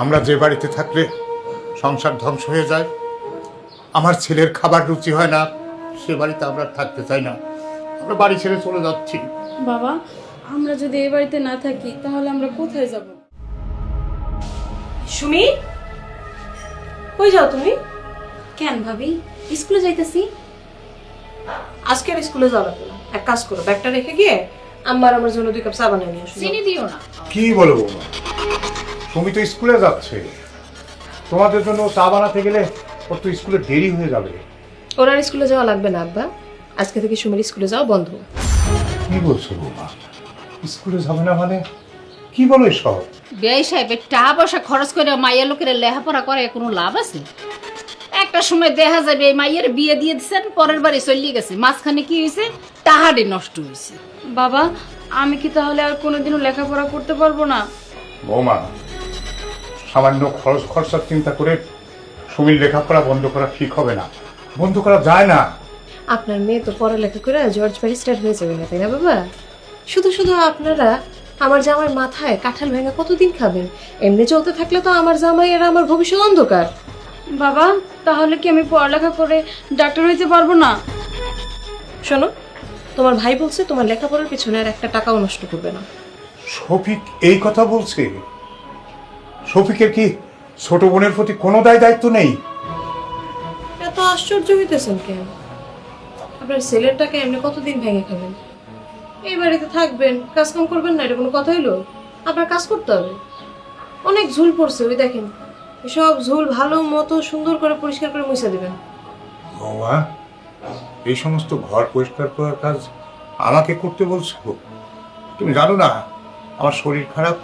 আমরা যে বাড়িতে থাকলে সংসার ধ্বংস হয়ে যায়, আমার ছেলের খাবার রুচি হয় না, সে বাড়িতে আমরা থাকতে চাই না। আমরা বাড়ি ছেড়ে চলে যাচ্ছি। বাবা, আমরা যদি এই বাড়িতে না থাকি তাহলে আমরা কোথায় যাব? সুমি, কই যাও তুমি? কেন ভাবি? স্কুলে যাইতেছি। আজকে আর স্কুলে যাওয়া লাগবে না। এক কাজ করো, ব্যাগটা রেখে গিয়ে আমার জন্য 2 কাপ চা বানিয়ে নিয়ে আসো। চিনি দিও না। কি বলো বৌমা, সুমি তো স্কুলে যাচ্ছে, তোমাদের জন্য চা বানাতে গেলে ওর তো স্কুলে দেরি হয়ে যাবে। ওর আর স্কুলে যাওয়া লাগবে না আব্বা, আজকে থেকে সুমির স্কুলে যাওয়া বন্ধ। কি বলছো বৌমা, স্কুলে যাবে না মানে? কি বলো এসব? বেয়াই সাহেবের টাকা পয়সা খরচ করে মাইয়া লোকের লেখাপড়া করে কোনো লাভ আছে? একটা সময় দেখা যাবে এই মাইয়ের বিয়ে দিয়ে দিচ্ছেন, পরের বাড়ি চলিয়ে গেছে, মাঝখানে কি হয়েছে? টাহাডে নষ্ট হয়েছে। বাবা, আমি কি তাহলে আর কোনোদিনও লেখাপড়া করতে পারবো না? বৌমা, সামান্য খরচ খরচার চিন্তা করে সুমির লেখাপড়া বন্ধ করা ঠিক হবে না, বন্ধ করা যায় না। আপনার মেয়ে তো পড়ালেখা করে জর্জ ব্যারিস্টার হয়ে যাবে না, তাই না বাবা? শুধু শুধু আপনারা আমার জামাইয়ের মাথায় কাঁঠাল ভেঙে কতদিন খাবেন? এমনি চলতে থাকলে তো আমার জামাই আর আমার ভবিষ্যৎ অন্ধকার। বাবা, তাহলে কি আমি পড়ালেখা করে ডাক্তার হইতে পারবো না? শোনো, তোমার ভাই বলছে তোমার লেখাপড়ার পিছনে আর একটা টাকাও নষ্ট করবে না। শফিক এই কথা বলছে? শফিকের কি ছোট বোনের প্রতি কোনো দায়িত্ব নেই? এত আশ্চর্য হইতেছেন কেন? আপনার ছেলের টাকা এমনি কতদিন ভেঙে খাবেন? এই বাড়িতে থাকবেন, কাজকাম করবেন না, এটা কোনো কথা হইলো? আপনার কাজ করতে হবে। অনেক ঝুল পড়ছে, ওই দেখেন, এসব ঝুল ভালো মতো সুন্দর করে পরিষ্কার করে মুছে দিবেন। বাবা, এই সমস্ত ঘর পরিষ্কার করার কাজ আমাকে করতে বলছো? তুমি জানো না আমার শরীর খারাপ,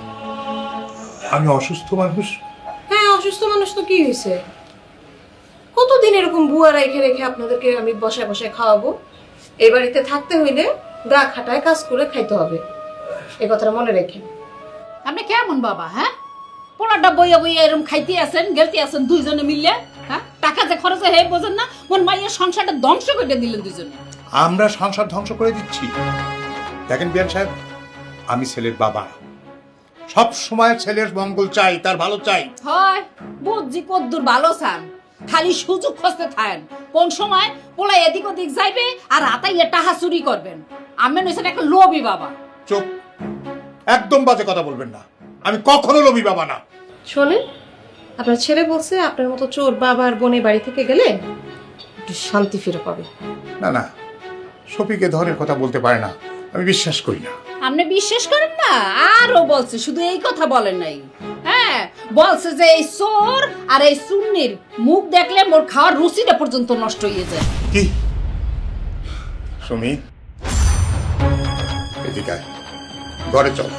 আমি অসুস্থ মানুষ। হ্যাঁ, অসুস্থ মানুষ তো কি হয়েছে? কতদিন এরকম বুয়া রেখে রেখে আপনাদেরকে আমি বসায় বসায় খাওয়াবো? এই বাড়িতে থাকতে হইলে গা খাটায় কাজ করে খাইতে হবে, এই কথাটা মনে রেখেন। আপনি কেমন বাবা? হ্যাঁ, পোলাটা বইয়া বইয়া এরকম খাইতে আছেন, গেলতে আছেন দুইজনে মিললে। হ্যাঁ, টাকা যে খরচ হয় বোঝেন না? মোর মাইয়ের সংসারটা ধ্বংস করে দিলেন দুজনে। আমরা সংসার ধ্বংস করে দিচ্ছি? দেখেন বিয়ান সাহেব, আমি ছেলের বাবা, সব সময় ছেলের মঙ্গল চাই, তার ভালো চাই। হয়, বুঝছি কদ্দুর ভালো চান, খালি সুযোগ খুঁজতে থাকেন। কোন সময় পোলা এদিক ওদিক যাইবে আর হাতাইয়া টাকা চুরি করবেন। আমি নইছেন একটা লোভী বাবা। চুপ, একদম বাজে কথা বলবেন না, আমি কখনো লোভী বাবা না। শোনেন, আপনার ছেলে বলছে আপনার মতো চোর বাবা আর বোনের বাড়ি থেকে গেলে একটু শান্তি ফিরে পাবে। না না, শফিক এ ধরনের কথা বলতে পারে না, আমি বিশ্বাস করি না। আপনি বিশ্বাস করেন না? আরো বলছে, শুধু এই কথা বলেন নাই, হ্যাঁ বলছে যে এই চোর আর এই সুন্নির মুখ দেখলে মোর খাওয়ার রুচিটা পর্যন্ত নষ্ট হয়ে যায়। কি সুমি, এদিকে আয়, ঘরে চল।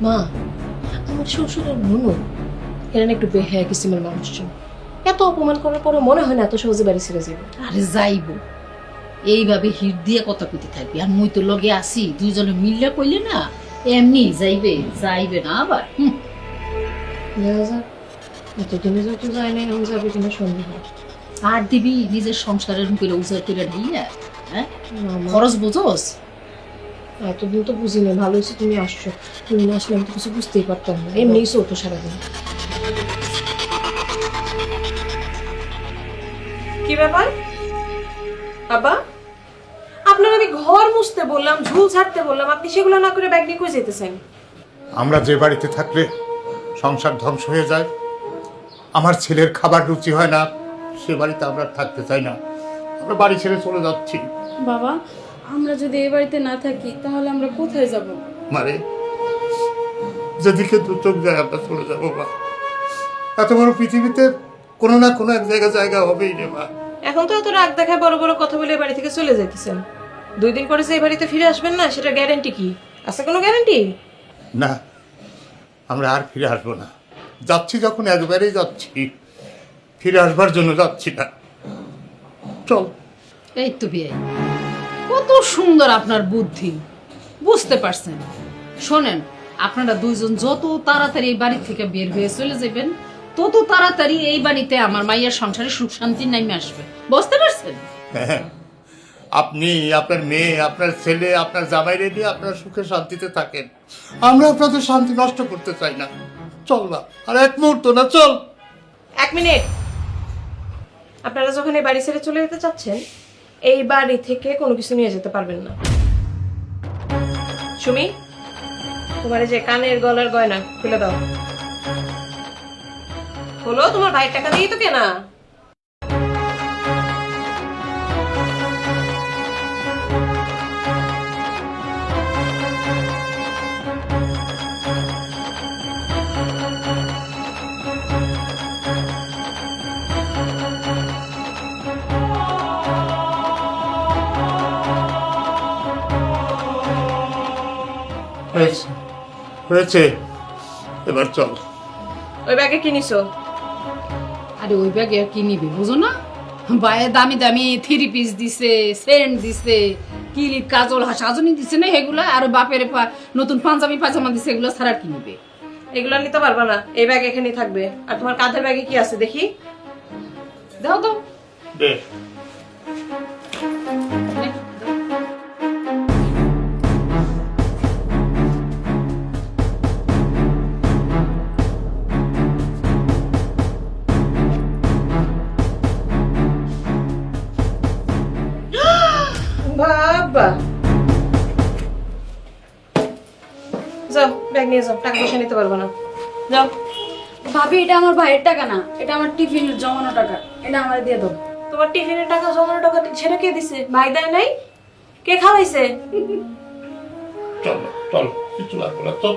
মা, আমার শ্বশুরের মনু এরা না একটু বেহায়া কিসিমের মানুষজন। এত অপমান করার পরে মনে হয় না এত সহজে বাড়ি ছেড়ে যাবে। আরে যাইব, এইভাবে হিট দিয়ে কথা কইতে থাকবি, আর মুই তো লগে আসি, দুইজনে মিললে কইলে না এমনি যাইবে, যাইবে না আবার। দেখা যাক, এতদিনে যত যায় না এখন যাবে কিনা সন্দেহ। আর দিবি নিজের সংসারের করে উজাড় করে ঢাইয়া? হ্যাঁ, না মা, খরচ বুঝোস? এতদিন তো বুঝি না, ভালো হয়েছে তুমি আসছো। তুমি না আসলে আমি তো কিছু বুঝতেই পারতাম না, এমনিই চলতো সারাদিন। কি ব্যাপার বাবা? আপনার আমি ঘর মুছতে বললাম, ঝুল ছাড়তে বললাম, আপনি সেগুলো না করে ব্যাগ নিয়ে কই যেতেছেন? আমরা যে বাড়িতে থাকলে সংসার ধ্বংস হয়ে যায়, আমার ছেলের খাবার রুচি হয় না, সে বাড়িতে আমরা থাকতে চাই না, আমরা বাড়ি ছেড়ে চলে যাচ্ছি। বাবা, আমরা যদি এই বাড়িতে না থাকি তাহলে আমরা কোথায় যাব? মারে, যেদিকে দু চোখ যায় আমরা চলে যাবো মা। এত বড় পৃথিবীতে কোনো না কোনো এক জায়গা হবেই রে মা। এখন তো এত রাগ দেখায় বড় বড় কথা বলে বাড়ি থেকে চলে যাইতেছেন। 2 দিন পরে যে এই বাড়িতে ফিরে আসবেন না, সেটা গ্যারান্টি কি আছে? কোনো গ্যারান্টি না, আমরা আর ফিরে আসবো না, যাচ্ছি যখন একবারেই যাচ্ছি, ফিরে আসবার জন্য যাচ্ছি না। চল। এই তো বিয়ে, কত সুন্দর আপনার বুদ্ধি, বুঝতে পারছেন? শোনেন, আপনারা দুইজন যত তাড়াতাড়ি এই বাড়ি থেকে বের হয়ে চলে যাবেন, তত তাড়াতাড়ি এই বাড়িতে আমার মাইয়ার সংসারে সুখ শান্তি নামে আসবে, বুঝতে পারছেন? হ্যাঁ, আপনি, আপনার মেয়ে, আপনার ছেলে, আপনার জামাইরে নিয়ে আপনার সুখে শান্তিতে থাকেন। আমরা আপনাদের শান্তি নষ্ট করতে চাই না। চল না, আর এক মুহূর্ত না, চল। 1 মিনিট। আপনারা যখন এই বাড়ি ছেড়ে চলে যেতে চাচ্ছেন, এই বাড়ি থেকে কোনো কিছু নিয়ে যেতে পারবেন না। সুমি, তোমার এই যে কানের গলার গয়না খুলে দাও। হলো, তোমার ভাইয়ের টাকা দিয়ে তো কেনা। হয়েছে, হয়েছে, এবার চল। ওই ব্যাগে কি নিছো? আরে ওই ব্যাগে আর কি নিবে বুঝো না? বাইরে দামি দামি 3 পিস দিছে, সেন্ট দিছে, কিলিপ, কাজল, সাজনি দিছে না এগুলা, আর বাপের নতুন পাঞ্জাবি পাজামা দিছে, এগুলো ছাড়া আর কি নিবে? এগুলো নিতে পারবা না, এই ব্যাগ এখানেই থাকবে। আর তোমার কাঁধের ব্যাগে কি আছে দেখি? দাও দাও। দে। বাবা, যাও ব্যাগ নিয়ে যাও, টাকা পয়সা নিতে পারবো না, যাও। ভাবি, এটা আমার ভাইয়ের টাকা না, এটা আমার টিফিনের জমানো টাকা, এটা আমার দিয়ে দাও। তোমার টিফিনের টাকা, জমানো টাকা ছেড়ে কে দিছে? ভাই দেয় নাই? কে খাওয়াইছে? চল, চল, কিছু লাগবে না, চল।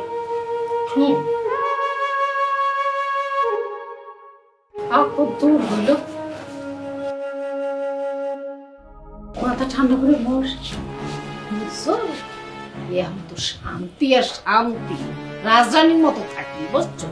কত হইল, মাথা ঠান্ডা করে বস। বুঝছো? এখন তো শান্তি আর শান্তি, রাজধানীর মতো থাকি, বুঝছো?